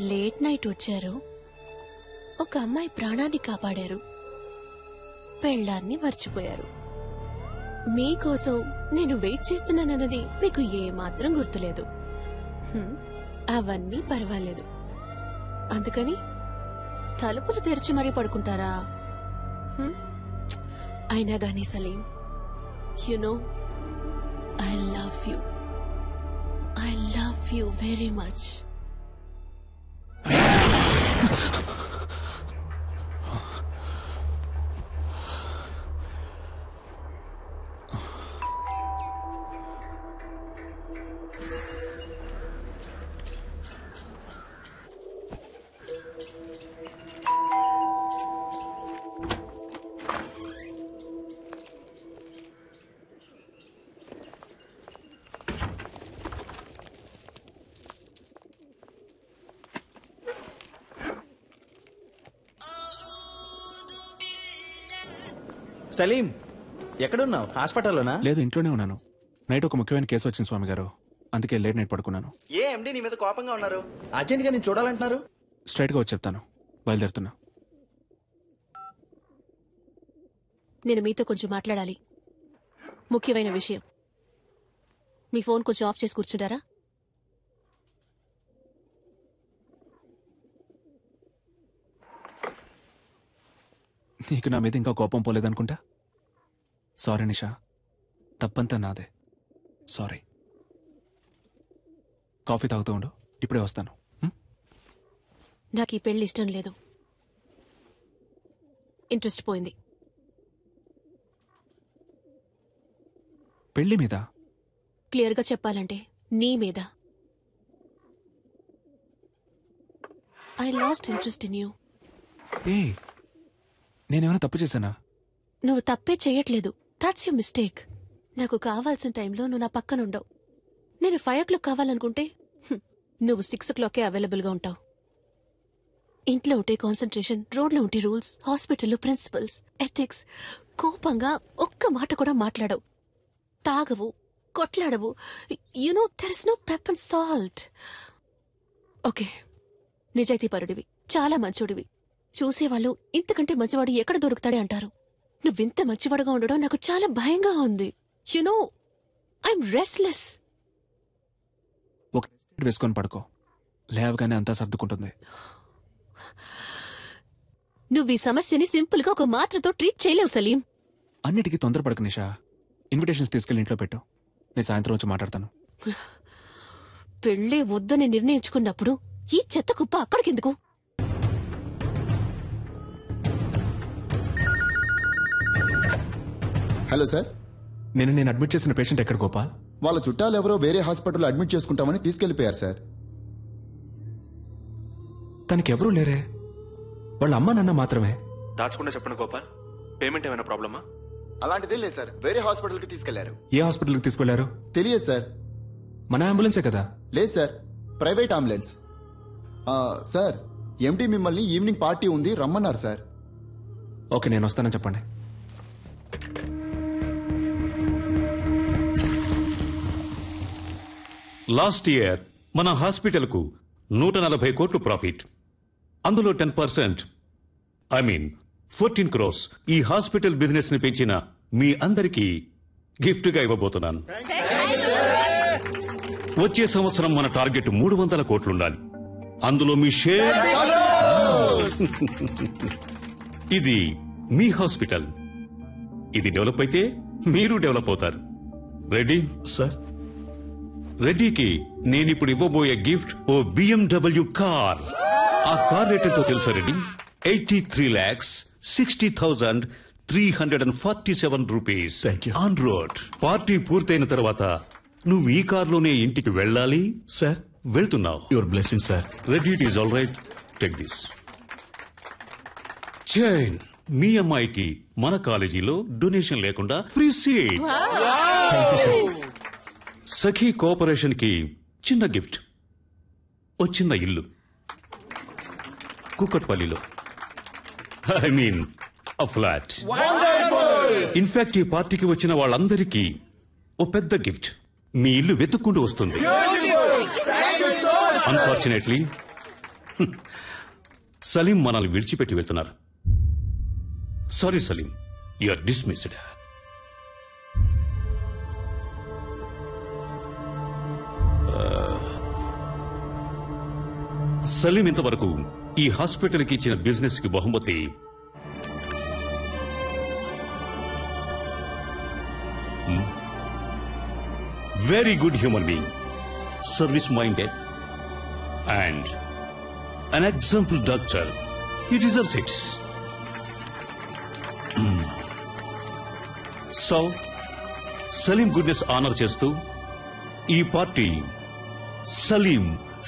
Late night వచ్చారు, ఒక అమ్మాయి ప్రాణాన్ని కాపాడారు, పెళ్ళాన్ని మర్చిపోయారు. మీకోసం నేను వెయిట్ చేస్తున్నానన్నది మీకు ఏమాత్రం గుర్తులేదు. అవన్నీ పర్వాలేదు. అందుకని తలుపులు తెరిచి మరీ పడుకుంటారా? అయినా గానీ Salim, you know I love you. I love you very much. Salim, ఎక్కడున్నావు? హాస్పిటల్లోనా? లేదు, ఇంట్లోనే ఉన్నాను. నైట్ ఒక ముఖ్యమైన కేసు వచ్చింది స్వామి గారు, అందుకే లేట్ నైట్ పడుకున్నాను. ఏ ఎండి నీ మీద కోపంగా ఉన్నారు? అర్జెంట్ గా నేను చూడాలంటున్నారు. స్ట్రైట్ గా వచ్చి చెప్తాను, బయలుదేరుతున్నా. నేను మీతో కొంచెం మాట్లాడాలి, ముఖ్యమైన విషయం. మీ ఫోన్ కొంచెం ఆఫ్ చేసి కూర్చుంటారా? నీకు నా మీద ఇంకా కోపం పోలేదనుకుంటా. సారీ నిషా, తప్పంతా నాదే. సారీ. కాఫీ తాగుతూ ఉండు, ఇప్పుడే వస్తాను. నాకు ఈ పెళ్లి ఇష్టం లేదు. ఇంట్రెస్ట్ పోయింది. పెళ్లి మీద? క్లియర్గా చెప్పాలంటే నీ మీద. I lost interest in you. ఏ, నేనేమైనా తప్పు చేశానా? నువ్వు తప్పే చెయ్యట్లేదు. That's you mistake. నాకు కావాల్సిన టైంలో నువ్వు నా పక్కనుండవు. నేను 5 o'clock కావాలనుకుంటే నువ్వు 6 o'clockకే అవైలబుల్గా ఉంటావు. ఇంట్లో ఉంటే కాన్సన్ట్రేషన్, రోడ్లో ఉంటే రూల్స్, హాస్పిటల్లో ప్రిన్సిపల్స్, ఎథిక్స్. కోపంగా ఒక్క మాట కూడా మాట్లాడవు. తాగవు, కొట్లాడవు. You know there is no pepper and salt. Okay, నిజాయితీపరుడివి, చాలా మంచోడివి. చూసేవాళ్ళు ఇంతకంటే మంచివాడు ఎక్కడ దొరుకుతాడే అంటారు. నువ్వింత మంచివాడుగా ఉండడం నాకు చాలా భయంగా ఉంది. You know I'm restless. ఒక వేసుకొని పడుకో, లేవగానే అంతా సర్దుకుంటుంది. నువ్వు ఈ సమస్యని సింపుల్ గా ఒక మాత్రతో ట్రీట్ చేయలేవు సలీం. అన్నిటికీ తొందరపడకు నిషా. ఇన్విటేషన్స్ తీసుకెళ్లి ఇంట్లో పెట్టు, నేను సాయంత్రం వచ్చి మాట్లాడతాను. పెళ్ళే వద్దని నిర్ణయించుకున్నప్పుడు ఈ చెత్త కుప్ప అక్కడికెందుకు? హలో సార్, నేను అడ్మిట్ చేసిన పేషెంట్ ఎక్కడ గోపాల్? వాళ్ళ చుట్టాలు ఎవరో వేరే హాస్పిటల్లో అడ్మిట్ చేసుకుంటామని తీసుకెళ్లిపోయారు సార్. తనకెవరూ లేరే, వాళ్ళ అమ్మ నాన్న మాత్రమే. దాచకుండా చెప్పండి గోపాల్, పేమెంట్ ఏమైనా ప్రాబ్లమా? అలాంటిదే లేదు సార్, వేరే హాస్పిటల్కి తీసుకెళ్లారు. ఏ హాస్పిటల్కి తీసుకెళ్లారు? తెలియదు సార్. మన అంబులెన్సే కదా? లేదు సార్, ప్రైవేట్ అంబులెన్స్. సార్, ఎండి మిమ్మల్ని ఈవినింగ్ పార్టీ ఉంది రమ్మన్నారు సార్. ఓకే, నేను వస్తానని చెప్పండి. లాస్ట్ ఇయర్ మన హాస్పిటల్కు 140 కోట్లు ప్రాఫిట్. అందులో 10%, ఐ మీన్ 14 crores ఈ హాస్పిటల్ బిజినెస్ ని పెంచిన మీ అందరికీ గిఫ్ట్ గా ఇవ్వబోతున్నాను. వచ్చే సంవత్సరం మన టార్గెట్ 300 కోట్లుండాలి. అందులో మీ షేర్. ఇది మీ హాస్పిటల్. ఇది డెవలప్ అయితే మీరు డెవలప్ అవుతారు. Ready sir? రెడ్డికి నేనిప్పుడు ఇవ్వబోయే గిఫ్ట్ ఓ BMW కార్. ఆ కార్ రేట్ ఎంతో తెలుసా Reddy? 83,60,347 rupees on road. Party పూర్తయిన తర్వాత నువ్వు ఈ కార్లోనే ఇంటికి వెళ్ళాలి. సార్, వెళ్తున్నావు. Your blessing sir. Reddy, it is all right, take this chain. మీ అమ్మాయికి మన కాలేజీలో డొనేషన్ లేకుండా ఫ్రీ సీట్. సఖీ కోఆపరేషన్ కి చిన్న గిఫ్ట్, ఓ చిన్న ఇల్లు కుక్కట్పల్లిలో. I mean a flat. In fact ఈ పార్టీకి వచ్చిన వాళ్ళందరికీ ఓ పెద్ద గిఫ్ట్ మీ ఇల్లు వెతుక్కుంటూ వస్తుంది. అన్ఫార్చునేట్లీ సలీం మనల్ని విడిచిపెట్టి వెళ్తున్నారు. Sorry Salim, you are dismissed. Salim ఇంతవరకు ఈ హాస్పిటల్కి ఇచ్చిన బిజినెస్ కి బహుమతి very good human being, service minded and an example doctor. He deserves it. So, Salim goodness honor చేస్తూ ఈ party Salim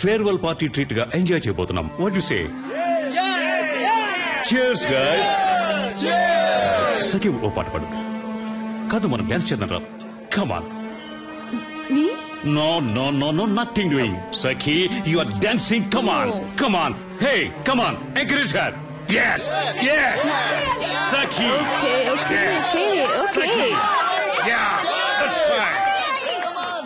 farewell party treat గా ఎంజాయ్ చేయబోతున్నాం. What you say? Cheers guys. Sakhi ఓ పాట పాడు. కాదు మనం డాన్స్ చేద్దాం రా. Come on. Me? No, nothing doing. Sakhi, you are dancing. Come on, come on. Hey, come on. Encourage her. Yes. Sakhi. Okay. Sakhi. Yeah, that's fine. Come on.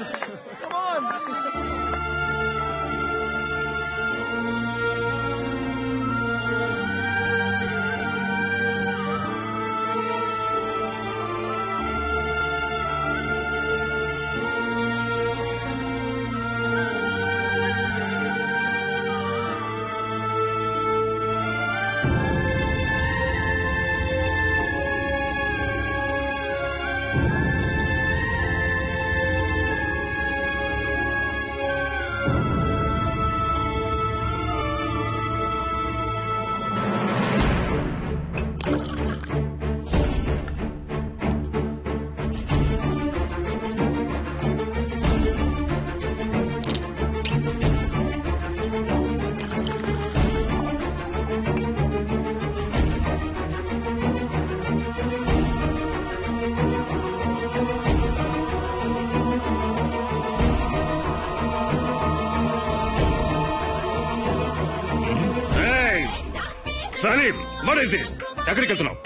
Salim, what is this? ఎక్కడికి వెళ్తున్నావు?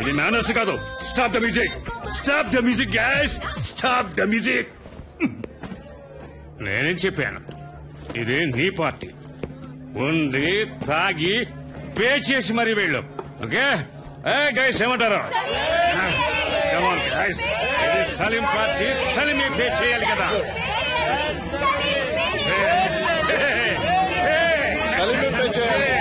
ఇది manners కాదు. Stop the music. Stop the music, guys. Stop the music. నేనేం చెప్పాను? ఇది నీ party. ఉంది, తాగి, పే చేసి మరీ వెళ్ళు. ఓకే? గైస్ ఏమంటారు? Come on, guys. ఇది సలీం పార్టీ. సలీమే పే చేయాలి కదా. సలీమే పే చేయాలి.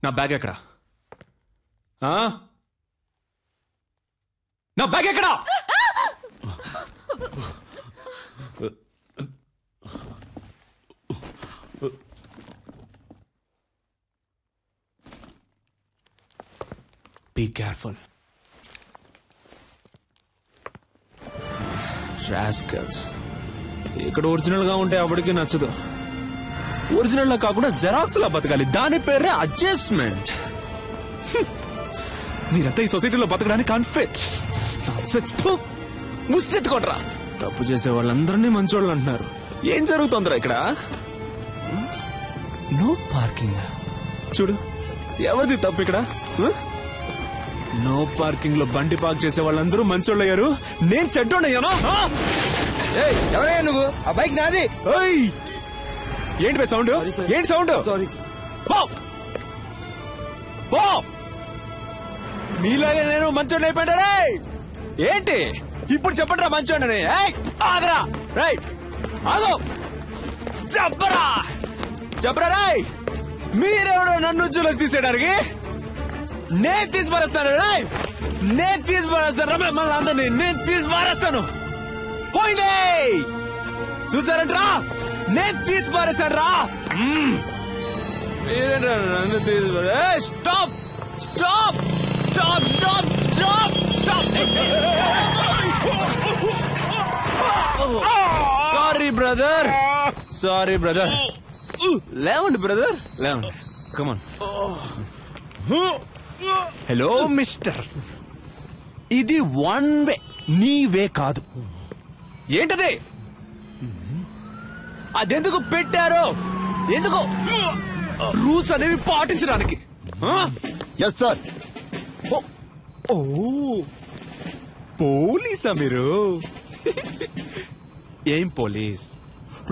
నా బ్యాగ్ ఎక్కడా? నా బ్యాగ్ ఎక్కడా? Be careful. రాస్కల్స్. ఇక్కడ ఒరిజినల్ గా ఉంటే అప్పటికి నచ్చదు. ఒరిజినల్ లా కాకుండా జెరాక్స్ లా బతకాలి. దాని పేరే అడ్జస్ట్మెంట్. మీరంతా ఈ సొసైటీలో బతకడానికి అన్ఫిట్. ముష్టెత్తుకోండ్రా. తప్పు చేసే వాళ్ళందరినీ మంచోళ్ళు అంటున్నారు. ఏం జరుగుతుందిరా ఇక్కడ? No parking. చూడు, ఎవరిది తప్పు ఇక్కడ? నో పార్కింగ్ లో బండి పార్క్ చేసే వాళ్ళందరూ మంచోళ్ళు అయ్యారు. నేను చెడ్డోడయ్యాను. ఎవరయ్యా నువ్వు? ఆ బైక్ నాది. ఏంటి సౌండ్? ఏంటి సౌండ్? సారీ. మీలాగే నేను మంచోడిని అయిపోయాడే. ఏంటి ఇప్పుడు చెప్పండి రా మంచోడని. ఆగరా. రైట్, ఆగో. చెప్పరా చెప్పరా. రాయ్, మీరెవడో నన్ను జూలస్ తీసేయడానికి? నేను తీసి పారేస్తాను. రాయ్, నేను తీసి పారేస్తాను. రమ్య మళ్ళీ అందరినీ నేను తీసి పారేస్తాను. పోయిందే చూసారంట్రా? నేను తీసి పారేశాను రా. మీరేంట్రా నన్ను తీసి? Stop stop stop stop stop stop. Sorry brother, sorry brother. లేవండి బ్రదర్, లేవండి. కమాన్. హలో మిస్టర్, ఇది వన్ వే, నీ వే కాదు. ఏంటది? అదెందుకు పెట్టారు? ఎందుకు? రూల్స్ అనేవి పాటించడానికి. Yes sir. ఓ పోలీసా మీరు? ఏం పోలీస్?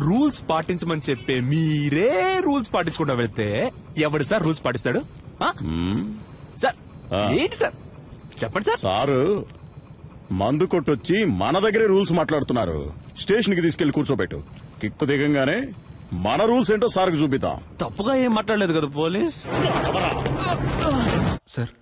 రూల్స్ పాటించమని చెప్పే మీరే రూల్స్ పాటించకుండా వెళ్తే ఎవడు సార్ రూల్స్ పాటిస్తాడు? సార్ ఏంటి సార్ చెప్పండి సార్. సారు మందు కొట్టొచ్చి మన దగ్గరే రూల్స్ మాట్లాడుతున్నారు. స్టేషన్ కి తీసుకెళ్లి కూర్చోబెట్టు. కిక్కు దిగంగానే మన రూల్స్ ఏంటో సార్కి చూపిద్దాం. తప్పుగా ఏం మాట్లాడలేదు కదా పోలీస్ సార్.